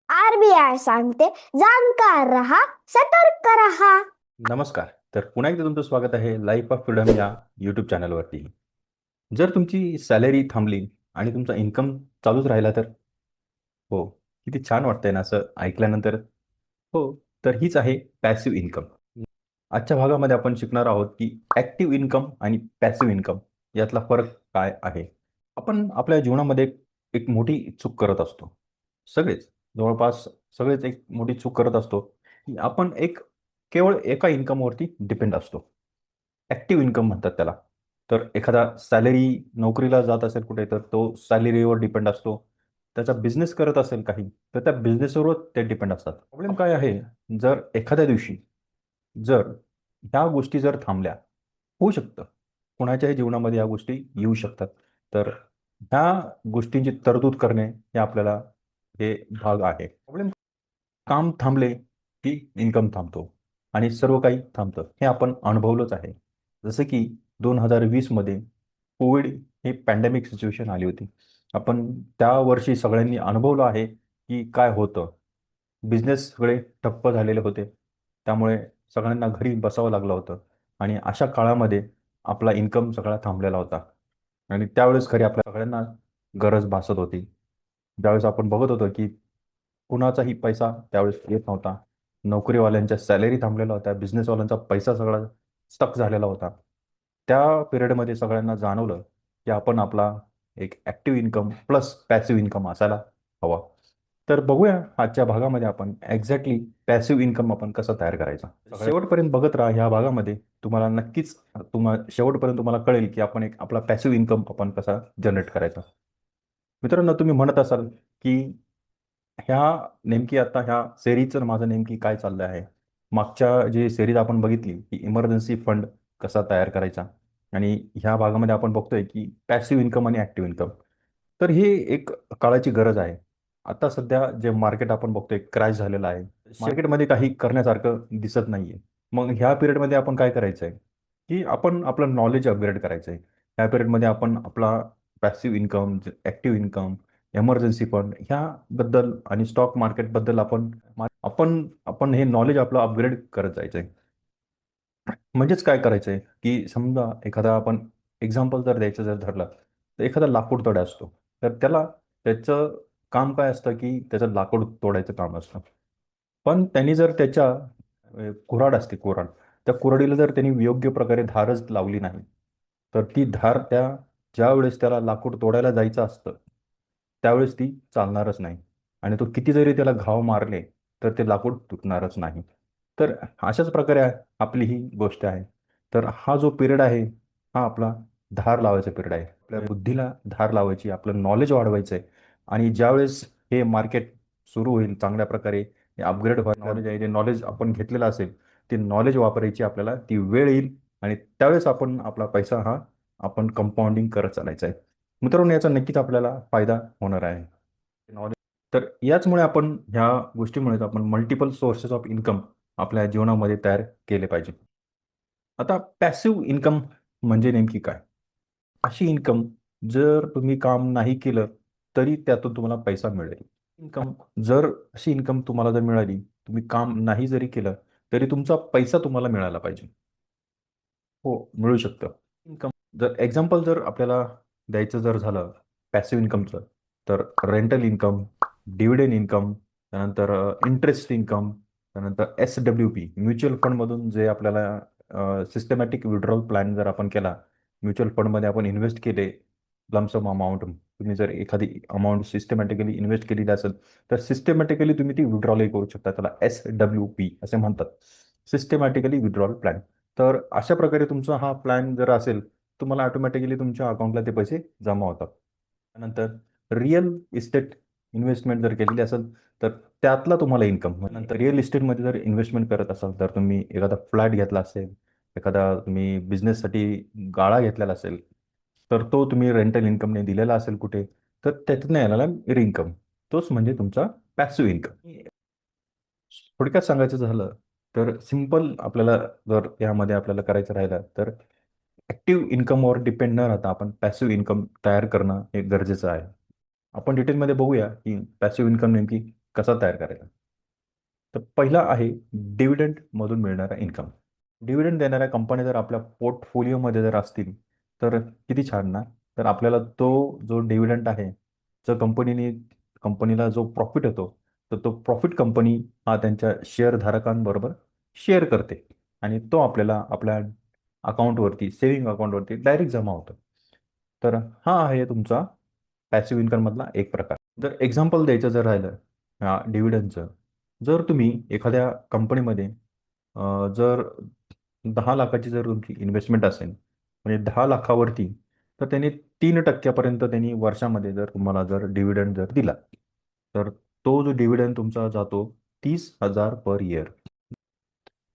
RBI सांगते, जाणकार रहा, सतर्क रहा. नमस्कार. तर पुन्हा एकदा तुमचं स्वागत आहे लाईफ ऑफ फ्रीडम या यूट्यूब चॅनलवरती. जर तुमची सॅलरी थांबली आणि तुमचा इन्कम चालूच राहिला तर? हो, किती छान वाटतंय ना असं ऐकल्यानंतर. हो, तर हीच आहे पॅसिव्ह इन्कम. आजच्या भागामध्ये आपण शिकणार आहोत की ॲक्टिव्ह इन्कम आणि पॅसिव्ह इन्कम यातला फरक काय आहे. आपण आपल्या जीवनामध्ये एक मोठी चूक करत असतो. सगळेच, जवळपास सगळेच एक मोठी चूक करत असतो, की आपण केवळ एका इन्कमवरती डिपेंड असतो. ॲक्टिव्ह इन्कम म्हणतात त्याला. तर एखादा नोकरीला जात असेल कुठे, तर तो सॅलरीवर डिपेंड असतो. त्याचा बिझनेस करत असेल काही, तर त्या बिझनेसवर ते डिपेंड असतात. प्रॉब्लेम काय आहे, जर एखाद्या दिवशी जर ह्या गोष्टी जर थांबल्या, होऊ शकतं. कुणाच्याही जीवनामध्ये ह्या गोष्टी येऊ शकतात. तर ह्या गोष्टींची तरतूद करणे हे आपल्याला हे भाग आहे. प्रॉब्लेम काम थांबले की इन्कम थांबतो आणि सर्व काही थांबतं. हे आपण अनुभवलंच आहे. जसं की 2020 मध्ये कोविड ही पॅन्डेमिक सिच्युएशन आली होती. आपण त्या वर्षी सगळ्यांनी अनुभवलं आहे, की काय होतं. बिझनेस सगळे ठप्प झालेले होते. त्यामुळे सगळ्यांना घरी बसावं लागलं होतं आणि अशा काळामध्ये आपला इन्कम सगळा थांबलेला होता आणि त्यावेळेस खरी आपल्या सगळ्यांना गरज भासत होती. ज्यावेळेस आपण बघत होतो, की कुणाचाही पैसा त्यावेळेस येत नव्हता. नोकरीवाल्यांच्या सॅलरी थांबलेल्या होत्या. बिझनेसवाल्यांचा पैसा सगळा स्टक झालेला होता. त्या पिरियडमध्ये सगळ्यांना जाणवलं, की आपण आपला एक active income plus passive income असायला हवा. तर बघूया आजच्या भागामध्ये आपण एक्झॅक्टली पॅसिव्ह इन्कम आपण कसं तयार करायचा. शेवटपर्यंत बघत राहा. ह्या भागामध्ये तुम्हाला नक्कीच शेवटपर्यंत तुम्हाला कळेल, की आपण आपला पॅसिव्ह इन्कम आपण कसा जनरेट करायचा. मित्रांनो, तुम्ही म्हणत असाल, की ह्या नेमकी आता ह्या सेरीजचं माझं नेमकी काय चाललं आहे. मागच्या जे सेरीज आपण बघितली, की इमर्जन्सी फंड कसा तयार करायचा आणि ह्या भागामध्ये आपण बघतोय, की पॅसिव्ह इन्कम आणि ॲक्टिव्ह इन्कम. तर ही एक काळाची गरज आहे. आता सध्या जे मार्केट आपण बघतोय क्रॅश झालेलं आहे. मार्केटमध्ये काही करण्यासारखं दिसत नाहीये. मग ह्या पिरियडमध्ये आपण काय करायचं आहे, की आपण आपलं नॉलेज अपग्रेड करायचं आहे. ह्या पिरियडमध्ये आपण आपला passive income, active income, emergency fund ह्याबद्दल आणि स्टॉक मार्केटबद्दल आपण आपण आपण हे नॉलेज आपलं अपग्रेड करत जायचं आहे. म्हणजेच काय करायचं आहे, की समजा एखादा आपण एक्झाम्पल जर द्यायचं जर धरलं, तर एखादा लाकूड तोडा असतो. तर त्याचं काम काय असतं, की त्याचं लाकूड तोडायचं काम असतं. पण त्यांनी जर कुऱ्हाड असते कुऱ्हाड, त्या कुऱ्हाडीला जर त्यांनी योग्य प्रकारे धारच लावली नाही, तर ती धार ज्यावेळेस त्याला लाकूड तोडायला जायचं असतं, त्यावेळेस ती चालणारच नाही आणि तो किती जरी त्याला घाव मारले, तर ते लाकूड तुटणारच नाही. तर अशाच प्रकारे आपली ही गोष्ट आहे. तर हा जो पिरियड आहे, हा आपला धार लावायचा पिरियड आहे. आपल्या बुद्धीला धार लावायची, आपलं नॉलेज वाढवायचं आहे आणि ज्यावेळेस हे मार्केट सुरू होईल चांगल्या प्रकारे, हे अपग्रेड व्हायला नॉलेज आहे, जे नॉलेज आपण घेतलेलं असेल, ते नॉलेज वापरायची आपल्याला ती वेळ येईल आणि त्यावेळेस आपण आपला पैसा हा आपण कंपाऊंडिंग करत चालायचा आहे. मित्रांनो, याचा नक्कीच आपल्याला फायदा होणार आहे. नॉलेज तर याचमुळे आपण ह्या गोष्टीमुळे आपण मल्टिपल सोर्सेस ऑफ इन्कम आपल्या जीवनामध्ये तयार केले पाहिजे. आता पॅसिव्ह इन्कम म्हणजे नेमकी काय? अशी इन्कम जर तुम्ही काम नाही केलं, तरी त्यातून तुम्हाला पैसा मिळेल. इन्कम जर अशी इन्कम तुम्हाला जर मिळाली, तुम्ही काम नाही जरी केलं, तरी तुमचा पैसा तुम्हाला मिळाला पाहिजे. हो, मिळू शकतं. इन्कम जर आपल्याला द्यायचं जर झालं पॅसिव्ह इन्कमचं, तर रेंटल इन्कम, डिव्हिडंड इन्कम, त्यानंतर इंटरेस्ट इन्कम, त्यानंतर SWP म्युच्युअल फंडमधून जे आपल्याला सिस्टमॅटिक विड्रॉल प्लॅन जर आपण केला, म्युच्युअल फंडमध्ये आपण इन्व्हेस्ट केले, लमसम अमाउंट तुम्ही जर एखादी अमाउंट सिस्टमॅटिकली इन्व्हेस्ट केलेली असेल, तर सिस्टमॅटिकली तुम्ही ती विड्रॉलही करू शकता. त्याला SWP असे म्हणतात. Systematically withdrawal plan. तर अशा प्रकारे तुमचा हा प्लॅन जर असेल, तुम्हाला ऑटोमॅटिकली तुमच्या अकाउंटला ते पैसे जमा होतात. त्यानंतर रिअल इस्टेट इन्व्हेस्टमेंट जर केलेली असेल, तर त्यातला तुम्हाला इन्कम. नंतर रिअल इस्टेटमध्ये जर इन्व्हेस्टमेंट करत असाल, तर तुम्ही एखादा फ्लॅट घेतला असेल, एखादा तुम्ही बिझनेससाठी गाळा घेतलेला असेल, तर तो तुम्ही रेंटल इन्कमने दिलेला असेल कुठे, तर त्यातनं येणारा इन्कम, तोच म्हणजे तुमचा पॅसिव्ह इन्कम. थोडक्यात सांगायचं झालं, तर सिंपल आपल्याला जर यामध्ये आपल्याला करायचं राहिलं, तर ॲक्टिव्ह इन्कमवर डिपेंड न राहता आपण पॅसिव्ह इन्कम तयार करणं हे गरजेचं आहे. आपण डिटेलमध्ये बघूया, की पॅसिव्ह इन्कम नेमकी कसा तयार करायचा. तर पहिला आहे डिव्हिडंड मधून मिळणारा इन्कम. डिव्हिडंड देणाऱ्या कंपन्या जर आपल्या पोर्टफोलिओमध्ये जर असतील तर किती छान ना. तर आपल्याला तो जो डिव्हिडंड आहे, जो कंपनीला जो प्रॉफिट होतो, तर तो प्रॉफिट कंपनी हा त्यांच्या शेअरधारकांबरोबर शेअर करते आणि तो आपल्याला आपल्या अकाउंटवरती, सेव्हिंग अकाउंटवरती डायरेक्ट जमा होतो. तर हा आहे तुमचा पॅसिव्ह इन्कम मधला एक प्रकार. जर एक्झाम्पल द्यायचं जर राहिलं डिव्हिडंडचं, जर तुम्ही एखाद्या कंपनीमध्ये जर 10 लाखाची जर तुमची इन्व्हेस्टमेंट असेल, म्हणजे 10 लाखावरती, तर त्यांनी 3% त्यांनी वर्षामध्ये जर तुम्हाला जर डिव्हिडंड जर दिला, तर तो जो डिव्हिडंड तुमचा जातो 30,000 पर इयर.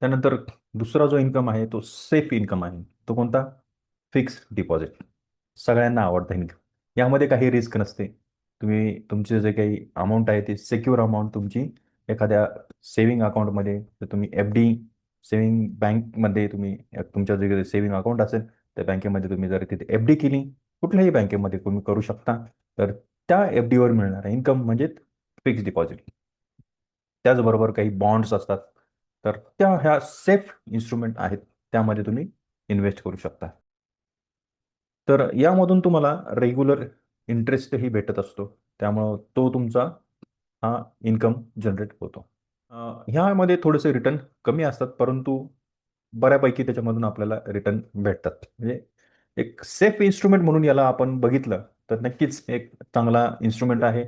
त्यानंतर दुसरा जो इन्कम आहे तो सेफ इन्कम आहे. तो कोणता? Fix deposit. सगळ्यांना आवडतं इन्कम. यामध्ये काही रिस्क नसते. तुम्ही तुमचे जे काही अमाऊंट आहे ते सिक्युअर अमाऊंट तुमची एखाद्या सेव्हिंग अकाउंटमध्ये, तर तुम्ही एफ डी सेव्हिंग बँकमध्ये तुम्ही तुमच्या जे सेव्हिंग अकाउंट असेल त्या बँकेमध्ये तुम्ही जर तिथे एफ डी केली, कुठल्याही बँकेमध्ये तुम्ही करू शकता. तर त्या एफ डीवर मिळणारा इन्कम म्हणजे फिक्स डिपॉझिट. त्याचबरोबर काही बॉन्ड्स असतात, तर त्या ह्या सेफ इन्स्ट्रुमेंट आहेत, त्यामध्ये तुम्ही इन्व्हेस्ट करू शकता. तर यामधून तुम्हाला रेग्युलर इंटरेस्टही भेटत असतो, त्यामुळं तो तुमचा हा इन्कम जनरेट होतो. ह्यामध्ये थोडेसे रिटर्न कमी असतात, परंतु बऱ्यापैकी त्याच्यामधून आपल्याला रिटर्न भेटतात. म्हणजे एक सेफ इन्स्ट्रुमेंट म्हणून याला आपण बघितलं तर नक्कीच एक चांगला इन्स्ट्रुमेंट आहे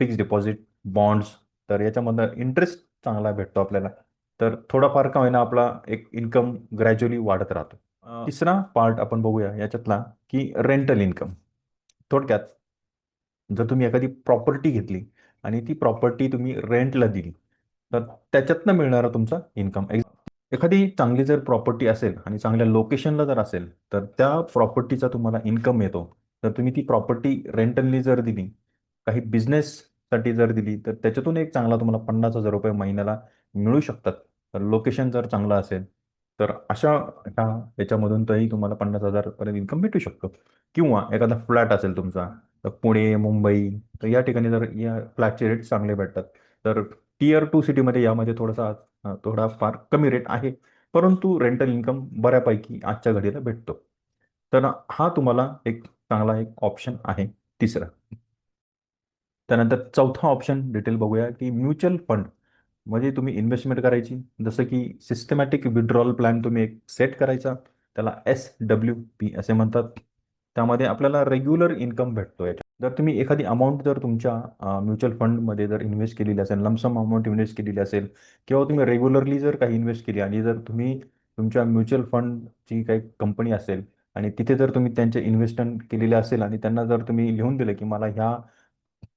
फिक्स डिपॉझिट, बॉन्ड्स. तर याच्यामधनं इंटरेस्ट चांगला भेटतो आपल्याला. तर थोडाफार का होईना आपला एक इन्कम ग्रॅज्युअली वाढत राहतो. तिसरा पार्ट आपण बघूया याच्यातला, की रेंटल इन्कम. थोडक्यात, जर तुम्ही एखादी प्रॉपर्टी घेतली आणि ती प्रॉपर्टी तुम्ही रेंटला दिली, तर त्याच्यातनं मिळणारा तुमचा इन्कम. एखादी चांगली जर प्रॉपर्टी असेल आणि चांगल्या लोकेशनला जर असेल, तर त्या प्रॉपर्टीचा तुम्हाला इन्कम येतो. तर तुम्ही ती प्रॉपर्टी रेंटलनी जर दिली, काही बिझनेससाठी जर दिली, तर त्याच्यातून एक चांगला तुम्हाला 50,000 रुपये महिन्याला मिळू शकतात. तर लोकेशन जर चांगलं असेल, तर अशा ह्या याच्यामधून तरी तुम्हाला 50,000 पर्यंत इन्कम भेटू शकतो. किंवा एखादा फ्लॅट असेल तुमचा, तर पुणे, मुंबई, तर या ठिकाणी जर या फ्लॅटचे रेट चांगले भेटतात. तर टियर 2 सिटीमध्ये यामध्ये थोडाफार कमी रेट आहे, परंतु रेंटल इन्कम बऱ्यापैकी आजच्या घडीला भेटतो. तर हा तुम्हाला एक चांगला एक ऑप्शन आहे तिसरा. त्यानंतर चौथा ऑप्शन डिटेल बघूया, की म्युच्युअल फंड. म्हणजे तुम्ही इन्व्हेस्टमेंट करायची, जसं की सिस्टमॅटिक विड्रॉल प्लॅन तुम्ही एक सेट करायचा, त्याला SWP असे म्हणतात. त्यामध्ये आपल्याला रेग्युलर इन्कम भेटतो. जर तुम्ही एखादी अमाऊंट जर तुमच्या म्युच्युअल फंडमध्ये जर इन्व्हेस्ट केलेली असेल, लमसम अमाऊंट इन्व्हेस्ट केलेली असेल, किंवा तुम्ही रेग्युलरली जर काही इन्व्हेस्ट केली आणि जर तुम्ही तुमच्या म्युच्युअल फंडची काही कंपनी असेल आणि तिथे जर तुम्ही त्यांचे इन्व्हेस्टमेंट केलेले असेल आणि त्यांना जर तुम्ही लिहून दिलं की मला ह्या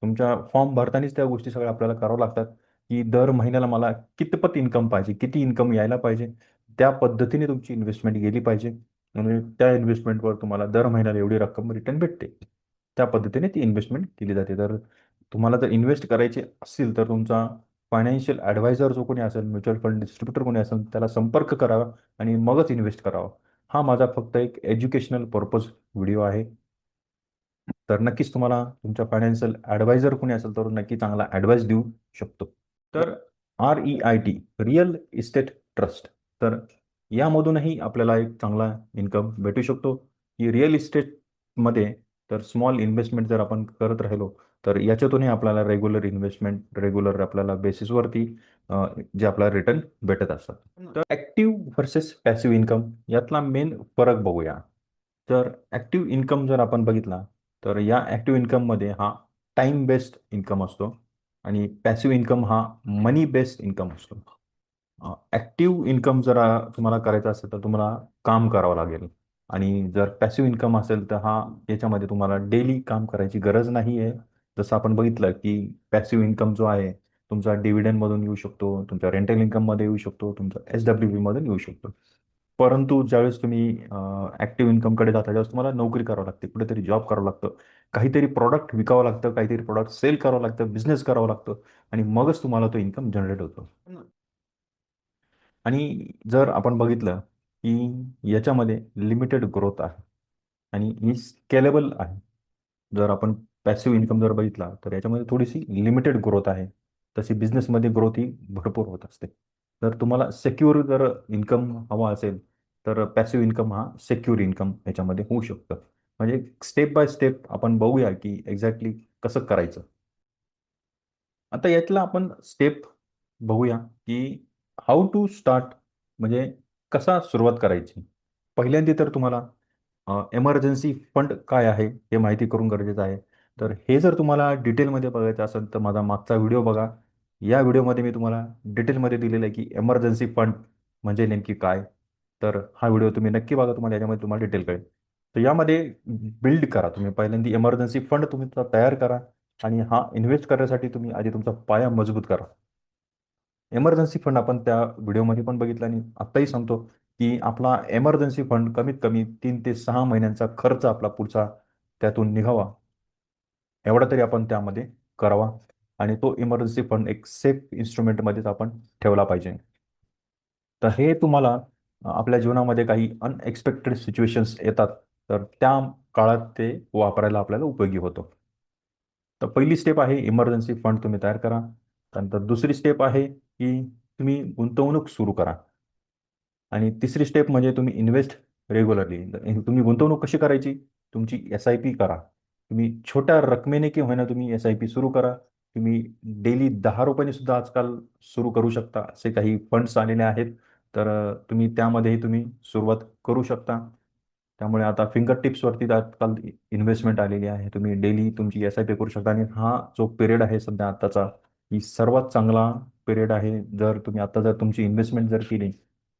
तुमच्या फॉर्म भरतानाच त्या गोष्टी सगळ्या आपल्याला कराव्या लागतात, की दर महिन्याला मला कितपत इन्कम पाहिजे, किती इन्कम यायला पाहिजे, त्या पद्धतीने तुमची इन्व्हेस्टमेंट गेली पाहिजे. म्हणजे त्या इन्व्हेस्टमेंटवर तुम्हाला दर महिन्याला एवढी रक्कम रिटर्न भेटते. त्या पद्धतीने ती इन्व्हेस्टमेंट केली जाते. तर तुम्हाला जर इन्व्हेस्ट करायचे असतील, तर तुमचा फायनान्शियल ॲडवायझर जो कोणी असेल, म्युच्युअल फंड डिस्ट्रीब्युटर कोणी असेल, त्याला संपर्क करावा आणि मगच इन्व्हेस्ट करावा. हा माझा फक्त एक एज्युकेशनल पर्पज व्हिडिओ आहे. तर नक्कीच तुम्हाला तुमच्या फायनान्शियल ॲडवायझर कोणी असेल तर नक्की चांगला ॲडवाइस देऊ शकतो. तर REIT, रिअल इस्टेट ट्रस्ट. तर यामधूनही आपल्याला एक चांगला इन्कम भेटू शकतो, की रिअल इस्टेटमध्ये तर स्मॉल इन्व्हेस्टमेंट जर आपण करत राहिलो, तर याच्यातूनही आपल्याला रेग्युलर इन्व्हेस्टमेंट, रेग्युलर आपल्याला बेसिसवरती जे आपल्याला रिटर्न भेटत असतात. तर ॲक्टिव्ह व्हर्सेस पॅसिव्ह इन्कम यातला मेन फरक बघूया. तर ॲक्टिव्ह इन्कम जर आपण बघितला, तर या ॲक्टिव्ह इन्कममध्ये हा टाईम बेस्ड इन्कम असतो आणि पॅसिव्ह इन्कम हा मनी बेस्ड इन्कम असतो. ॲक्टिव्ह इन्कम जर तुम्हाला करायचं असेल तर तुम्हाला काम करावं लागेल आणि जर पॅसिव्ह इन्कम असेल तर याच्यामध्ये तुम्हाला डेली काम करायची गरज नाही आहे. जसं आपण बघितलं की पॅसिव्ह इन्कम जो आहे तुमचा डिव्हिडंडमधून येऊ शकतो, तुमच्या रेंटल इन्कममध्ये येऊ शकतो, तुमचा SWP मधून येऊ शकतो. परंतु ज्यावेळेस तुम्ही ॲक्टिव्ह इन्कमकडे जाता, त्यावेळेस तुम्हाला नोकरी करावं लागते, कुठेतरी जॉब करावं लागतं, काहीतरी प्रॉडक्ट विकावं लागतं, काहीतरी प्रॉडक्ट सेल करावं लागतं, बिझनेस करावं लागतं आणि मगच तुम्हाला तो इन्कम जनरेट होतो. आणि जर आपण बघितलं की याच्यामध्ये लिमिटेड ग्रोथ आहे आणि ही स्केलेबल आहे. जर आपण पॅसिव्ह इन्कम जर बघितला तर याच्यामध्ये थोडीशी लिमिटेड ग्रोथ आहे. तशी बिझनेसमध्ये ग्रोथ ही भरपूर होत असते. तर तुम्हाला सेक्युअर जर इन्कम हवा असेल तर पॅसिव्ह इन्कम हा सेक्युअर इन्कम याच्यामध्ये होऊ शकतं. म्हणजे स्टेप बाय स्टेप आपण बघूया की एक्झॅक्टली कसं करायचं. आता यातला आपण स्टेप बघूया की हाऊ टू स्टार्ट, म्हणजे कसा सुरुवात करायची. पहिल्यांदा तर तुम्हाला एमर्जन्सी फंड काय आहे हे माहिती करून गरजेचं आहे. तर हे जर तुम्हाला डिटेलमध्ये बघायचं असेल तर माझा मागचा व्हिडिओ बघा. या व्हिडिओमध्ये मी तुम्हाला डिटेलमध्ये दिलेलं आहे की एमर्जन्सी फंड म्हणजे नेमकी काय. तर हा व्हिडिओ तुम्ही नक्की बघा, तुम्हाला याच्यामध्ये तुम्हाला डिटेल कळेल. तर यामध्ये बिल्ड करा तुम्ही पहिल्यांदा एमर्जन्सी फंड तुम्ही तयार करा आणि हा इन्व्हेस्ट करण्यासाठी तुम्ही आधी तुमचा पाया मजबूत करा. एमर्जन्सी फंड आपण त्या व्हिडिओमध्ये पण बघितलं आणि आत्ताही सांगतो की आपला एमर्जन्सी फंड कमीत कमी 3 ते 6 महिन्यांचा खर्च आपला पुढचा त्यातून निघावा एवढा तरी आपण त्यामध्ये करावा. आणि तो इमर्जन्सी फंड एक सेफ इन्स्ट्रुमेंटमध्येच आपण ठेवला पाहिजे. तर हे तुम्हाला आपल्या जीवनामध्ये काही अनएक्सपेक्टेड सिच्युएशन्स येतात, तर त्या काळात ते वापरायला आपल्याला उपयोगी होतो. तर पहिली स्टेप आहे इमर्जन्सी फंड तुम्ही तयार करा. त्यानंतर दुसरी स्टेप आहे की तुम्ही गुंतवणूक सुरू करा. आणि तिसरी स्टेप म्हणजे तुम्ही इन्व्हेस्ट रेग्युलरली. तुम्ही गुंतवणूक कशी करायची? तुमची SIP करा. तुम्ही छोट्या रकमेने की होईना तुम्ही SIP सुरू करा. तुम्ही डेली ₹10 सुद्धा आजकाल सुरू करू शकता. असे काही फंड्स आलेले आहेत. तर तुम्ही त्यामध्येही तुम्ही सुरुवात करू शकता. त्यामुळे आता फिंगर टिप्सवरती आजकाल इन्व्हेस्टमेंट आलेली आहे. तुम्ही डेली तुमची SIP करू शकता आणि हा जो पिरियड आहे सध्या आत्ताचा, ही सर्वात चांगला पिरियड आहे. जर तुम्ही आता जर तुमची इन्व्हेस्टमेंट जर केली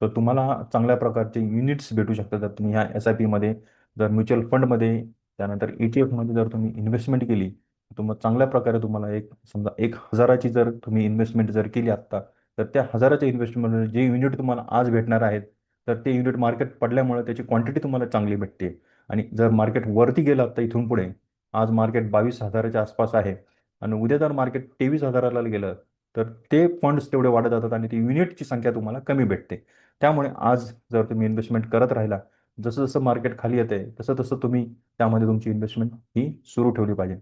तर तुम्हाला चांगल्या प्रकारचे युनिट्स भेटू शकतात. जर तुम्ही ह्या SIPमध्ये, जर म्युच्युअल फंडमध्ये, त्यानंतर ETF मध्ये जर तुम्ही इन्व्हेस्टमेंट केली, तर मग चांगल्या प्रकारे तुम्हाला एक समजा 1,000ची जर तुम्ही इन्व्हेस्टमेंट जर केली आत्ता, तर त्या 1,000च्या इन्व्हेस्टमेंटमध्ये जे युनिट तुम्हाला आज भेटणार आहेत, तर ते युनिट मार्केट पडल्यामुळे त्याची क्वांटिटी तुम्हाला चांगली भेटते. आणि जर मार्केट वरती गेलं तर इथून पुढे, आज मार्केट 22,000च्या आसपास आहे आणि उद्या जर मार्केट 23,000ला गेलं, तर ते फंड्स तेवढे वाढत जातात आणि ती युनिटची संख्या तुम्हाला कमी भेटते. त्यामुळे आज जर तुम्ही इन्व्हेस्टमेंट करत राहिला, जसं जसं मार्केट खाली येते तसं तसं तुम्ही त्यामध्ये तुमची इन्व्हेस्टमेंट ही सुरू ठेवली पाहिजे.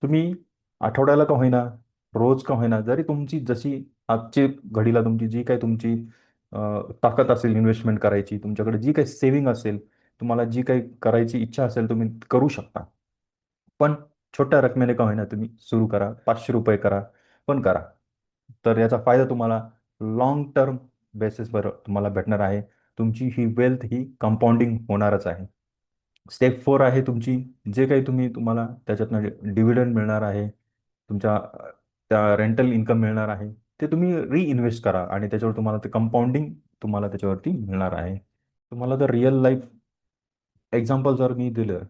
तुम्ही आठवड्याला का होईना, रोज का होईना, जरी तुमची जशी आजची घडीला तुमची जी काही तुमची अ, ताकद असेल इन्व्हेस्टमेंट करायची, तुमच्याकडे जी काही सेव्हिंग असेल, तुम्हाला जी काही करायची इच्छा असेल तुम्ही करू शकता. पण छोट्या रकमेने का होईना तुम्ही सुरू करा. ₹500 करा, पण करा. तर याचा फायदा तुम्हाला लाँग टर्म बेसिसवर तुम्हाला भेटणार आहे. तुमची ही वेल्थ ही कंपाऊंडिंग होणारच आहे. स्टेप 4 आहे तुमची, जे काही तुम्हाला त्याच्यातनं डिव्हिडंड मिळणार आहे, तुमच्या त्या रेंटल इन्कम मिळणार आहे, ते तुम्ही रिइन्व्हेस्ट करा आणि त्याच्यावर तुम्हाला ते कंपाऊंडिंग तुम्हाला त्याच्यावरती मिळणार आहे. तुम्हाला जर रिअल लाईफ एक्झाम्पल जर मी दिलं,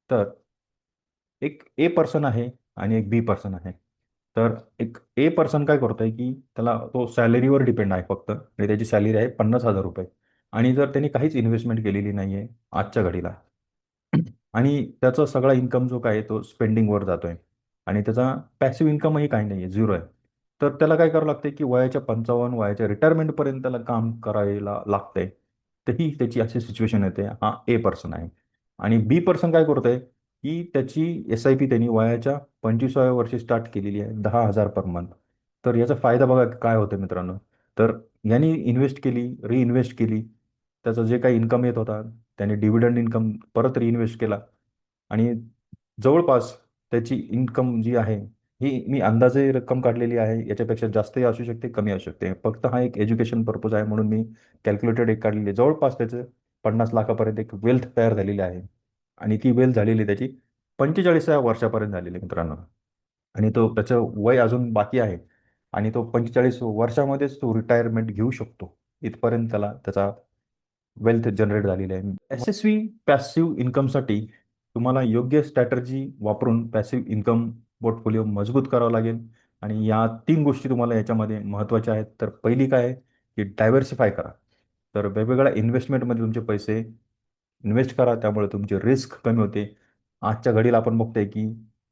तर एक ए पर्सन आहे आणि एक बी पर्सन आहे. तर एक ए पर्सन काय करतोय, की त्याला तो सॅलरीवर डिपेंड आहे फक्त आणि त्याची सॅलरी आहे ₹50,000 आणि जर त्यांनी काहीच इन्व्हेस्टमेंट केलेली नाही आहे आजच्या घडीला आणि त्याचा सगळा इन्कम जो काय आहे तो स्पेंडिंगवर जातोय आणि त्याचा पॅसिव्ह इन्कमही काही नाही आहे, झिरो आहे. तर त्याला काय करावं लागतंय, की वयाच्या 55 वयाच्या रिटायरमेंटपर्यंत त्याला काम करायला लागतंय. तर ही त्याची अशी सिच्युएशन येते. हा ए पर्सन आहे. आणि बी पर्सन काय करतोय, की त्याची SIP त्यांनी वयाच्या 25व्या वर्षी स्टार्ट केलेली आहे, 10,000 पर मंथ. तर याचा फायदा बघा काय होतो मित्रांनो. तर यांनी इन्व्हेस्ट केली, रिइन्व्हेस्ट केली. त्याचं जे काही इन्कम येत होता, त्याने डिव्हिडंड इन्कम परत रिइन्व्हेस्ट केला आणि जवळपास त्याची इन्कम जी आहे, ही मी अंदाजे रक्कम काढलेली आहे. याच्यापेक्षा जास्तही असू शकते, कमी असू शकते. फक्त हा एक एज्युकेशन पर्पज आहे म्हणून मी कॅल्क्युलेटेड एक काढलेली आहे. जवळपास त्याचं 50 लाखापर्यंत एक वेल्थ तयार झालेली आहे. आणि ती वेल्थ झालेली त्याची 45व्या वर्षापर्यंत झालेली आहे मित्रांनो. आणि तो त्याचं वय अजून बाकी आहे आणि तो 45 वर्षामध्येच तो रिटायरमेंट घेऊ शकतो. इथपर्यंत त्याला त्याचा वेल्थ जनरेट झालेली आहे. यशस्वी पॅसिव्ह इन्कमसाठी तुम्हाला योग्य स्ट्रॅटर्जी वापरून पॅसिव्ह इन्कम पोर्टफोलिओ मजबूत करावा लागेल आणि या 3 गोष्टी तुम्हाला याच्यामध्ये महत्त्वाच्या आहेत. तर पहिली काय आहे, की डायव्हर्सिफाय करा. तर वेगवेगळ्या इन्व्हेस्टमेंटमध्ये तुमचे पैसे इन्व्हेस्ट करा. त्यामुळे तुमची रिस्क कमी होते. आजच्या घडीला आपण बघतोय, की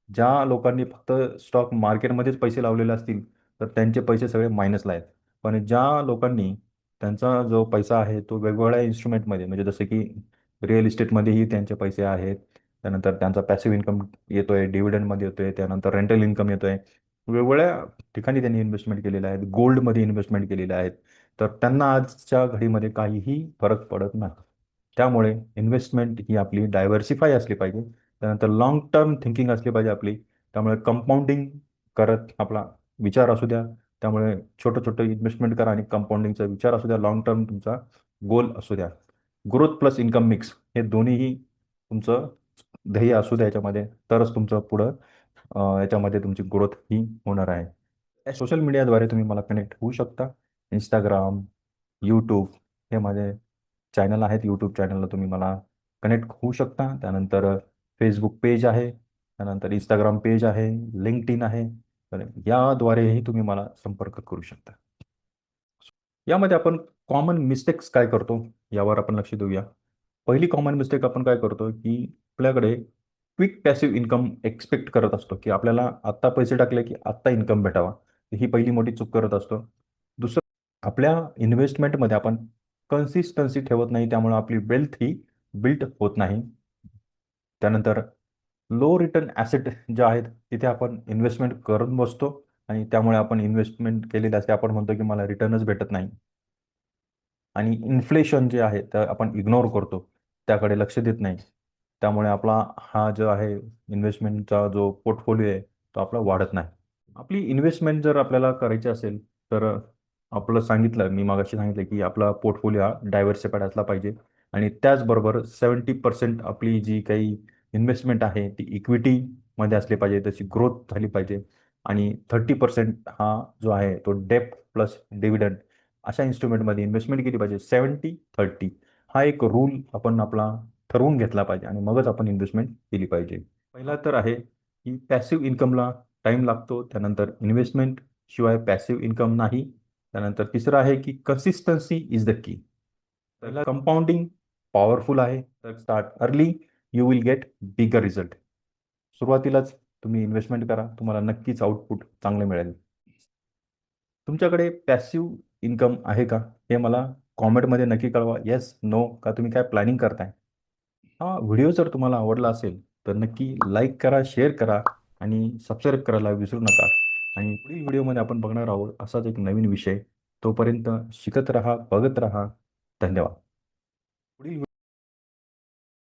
ज्या लोकांनी फक्त स्टॉक मार्केटमध्येच पैसे लावलेले असतील, तर त्यांचे पैसे सगळे मायनसला आहेत. पण ज्या लोकांनी त्यांचा जो पैसा आहे, तो वेगवेगळ्या इन्स्ट्रुमेंटमध्ये म्हणजे जसं की रिअल इस्टेटमध्येही त्यांचे पैसे आहेत. त्यानंतर त्यांचा पॅसिव्ह इन्कम येतोय, डिव्हिडंडमध्ये येतोय, त्यानंतर रेंटल इन्कम येतोय. वेगवेगळ्या ठिकाणी त्यांनी इन्व्हेस्टमेंट केलेल्या आहेत, गोल्डमध्ये इन्व्हेस्टमेंट केलेल्या आहेत, तर त्यांना आजच्या घडीमध्ये काहीही फरक पडत नाही. त्यामुळे इन्व्हेस्टमेंट ही आपली डायव्हर्सिफाय असली पाहिजे, त्यानंतर लॉंग टर्म थिंकिंग असली पाहिजे आपली. त्यामुळे कंपाऊंडिंग करत आपला विचार असू द्या, त्यामुळे छोटं छोटं इन्व्हेस्टमेंट करा आणि कंपाऊंडिंगचा विचार असू द्या, लॉंग टर्म तुमचा गोल असू द्या. ग्रोथ प्लस इन्कम मिक्स हे दोन्हीही तुमचं ध्येय असू द्या याच्यामध्ये, तरच तुमचं पुढं याच्यामध्ये तुमची ग्रोथ ही होणार आहे. सोशल मीडियाद्वारे तुम्ही मला कनेक्ट होऊ शकता. इंस्टाग्राम, यूट्यूब हे माझे चॅनल आहेत. यूट्यूब चॅनलला तुम्ही मला कनेक्ट होऊ शकता. त्यानंतर फेसबुक पेज आहे, त्यानंतर इंस्टाग्राम पेज आहे, लिंक्डइन आहे. तर याद्वारेही तुम्ही मला संपर्क करू शकता. यामध्ये आपण कॉमन मिस्टेक्स काय करतो यावर आपण लक्ष देऊया. पहिली कॉमन मिस्टेक आपण काय करतो की आपल्याकडे क्विक पॅसिव्ह इन्कम एक्सपेक्ट करत असतो, की आपल्याला आत्ता पैसे टाकले की आत्ता इन्कम भेटावा. ही पहिली मोठी चूक करत असतो. दुसरं, आपल्या इन्व्हेस्टमेंटमध्ये आपण कन्सिस्टन्सी ठेवत नाही, त्यामुळे आपली वेल्थ ही बिल्ड होत नाही. त्यानंतर लो रिटर्न ॲसेट ज्या आहेत तिथे आपण इन्व्हेस्टमेंट करत बसतो आणि त्यामुळे आपण इन्व्हेस्टमेंट केलेले असते, आपण म्हणतो की मला रिटर्नच भेटत नाही. आणि इन्फ्लेशन जे आहे तर आपण इग्नोर करतो, त्याकडे लक्ष देत नाही. त्यामुळे आपला हा जो आहे इन्व्हेस्टमेंटचा जो पोर्टफोलिओ आहे तो आपला वाढत नाही. आपली इन्व्हेस्टमेंट जर आपल्याला करायची असेल तर आपलं सांगितलं, मी मागाशी सांगितलं की आपला पोर्टफोलिओ हा डायव्हर्सिफाईड असला पाहिजे आणि त्याचबरोबर 70% आपली जी काही इन्व्हेस्टमेंट आहे ती इक्विटीमध्ये असली पाहिजे, त्याची ग्रोथ झाली पाहिजे. आणि 30% हा जो आहे तो डेप्ट प्लस डिव्हिडंड अशा इन्स्ट्रुमेंटमध्ये इन्व्हेस्टमेंट केली पाहिजे. 70-30 हा एक रूल आपण आपला ठरवून घेतला पाहिजे आणि मगच आपण इन्व्हेस्टमेंट केली पाहिजे. पहिला तर आहे की पॅसिव्ह इन्कमला टाईम लागतो, त्यानंतर इन्व्हेस्टमेंट शिवाय पॅसिव्ह इन्कम नाही. त्यानंतर तिसरं आहे की कन्सिस्टन्सी इज द की. पहिला कंपाऊंडिंग पॉवरफुल आहे, तर start early, you will get bigger result. सुरुवातीलाच तुम्ही इन्व्हेस्टमेंट करा, तुम्हाला नक्कीच आउटपुट चांगले मिळेल. तुमच्याकडे पॅसिव्ह इन्कम आहे का हे मला कॉमेंटमध्ये नक्की कळवा. येस, नो, का तुम्ही काय प्लॅनिंग करताय. हा व्हिडिओ जर तुम्हाला आवडला असेल तर नक्की लाईक करा, शेअर करा आणि सबस्क्राईब करायला विसरू नका. आणि पुढील व्हिडिओमध्ये आपण बघणार आहोत असाच एक नवीन विषय. तोपर्यंत शिकत राहा, बघत राहा. धन्यवाद.